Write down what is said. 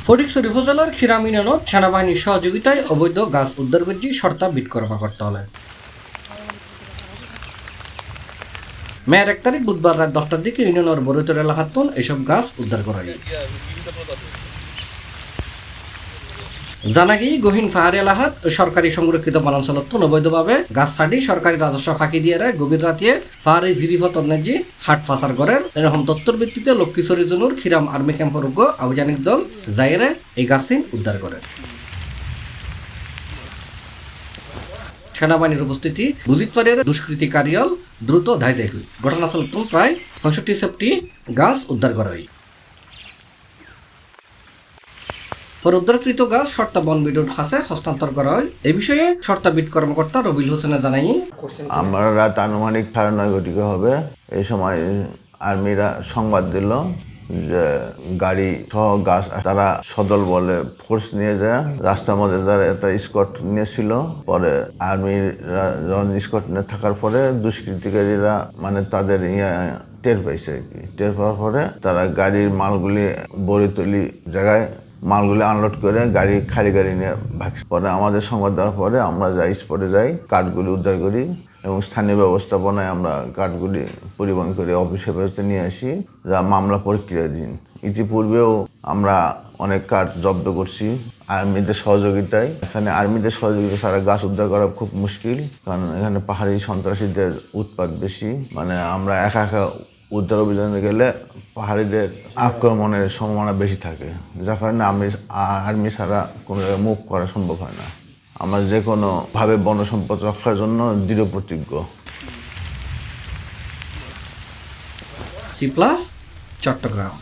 ফটিকছড়ি উপজেলার খিরাম ইউনিয়নত সেনাবাহিনীর সহযোগিতায় অবৈধ গাছ উদ্ধার করছি শর্তা বিটকর্মা করতে হলে মেয়ের 1 তারিখ বুধবার রাত 10টার দিকে ইউনিয়নের বরৈতর এলাকাতুন এসব গাছ উদ্ধার করা হয়। জানা গিয়ে গহীন পাহাড়ি এলাকাত সরকারি সংরক্ষিত বনাঞ্চলত অবৈধভাবে গাছ কাটি সরকারি রাজস্ব ফাঁকি দিয়ে গভীর রাতে পাহাড়ি জিরিফত অন্যাজি হাট ফাঁসার করেন এরকম তত্ত্বর ভিত্তিতে লক্ষ্মীছড়ি জনুর খিরাম আর্মি ক্যাম্পের উগ্র আভিযানিক দল জাইরে এই গাছটি উদ্ধার করে। সেনাবাহিনীর উপস্থিতি বুজিতপাড়ের দুষ্কৃতিকারীল দ্রুত ধাই হই ঘটনাস্থল প্রায় 65 সেফটি গাছ উদ্ধার করা হয়। পরে উদ্ধারকৃত গাছ শর্তা বন বিদ্যুৎ কাছে হস্তান্তর করা হয়। এই বিষয়ে শর্তাবিদ কর্মকর্তা রবিল হোসেনে জানাই, আমরা রাত আনুমানিক 9:30 হবে এই সময় আর্মিরা সংবাদ দিল যে গাড়ি সহ গাছ তারা সদল বলে ফোর্স নিয়ে যায় রাস্তার মধ্যে তারা একটা স্কট নিয়েছিল। পরে আর্মিরা যখন স্কট নিয়ে থাকার পরে দুষ্কৃতিকারীরা মানে তাদের টের পাইছে আর কি। টের পাওয়ার পরে তারা গাড়ির মালগুলি বরিতলি জায়গায় মালগুলি আনলোড করে গাড়ি খালি গাড়ি নিয়ে ভাগছে। পরে আমাদের সংবাদ দেওয়ার পরে আমরা যাই স্পটে যাই, কাঠগুলি উদ্ধার করি এবং স্থানীয় ব্যবস্থাপনায় আমরা কাঠগুলি পরিবহন করে অফিস হেফাজতে নিয়ে আসি, যা মামলা প্রক্রিয়াধীন। ইতিপূর্বেও আমরা অনেক কাঠ জব্দ করছি আর্মিদের সহযোগিতায়। এখানে আর্মিদের সহযোগিতা ছাড়া গাছ উদ্ধার করা খুব মুশকিল, কারণ এখানে পাহাড়ি সন্ত্রাসীদের উৎপাত বেশি। মানে আমরা একা উদ্ধার অভিযানে গেলে পাহাড়িদের আক্রমণের সম্ভাবনা বেশি থাকে, যার কারণে আর্মি ছাড়া কোনো জায়গায় মুভ করা সম্ভব হয় না। আমরা যে কোনোভাবে বন সম্পদ রক্ষার জন্য দৃঢ় প্রতিজ্ঞ। C+, চট্টগ্রাম।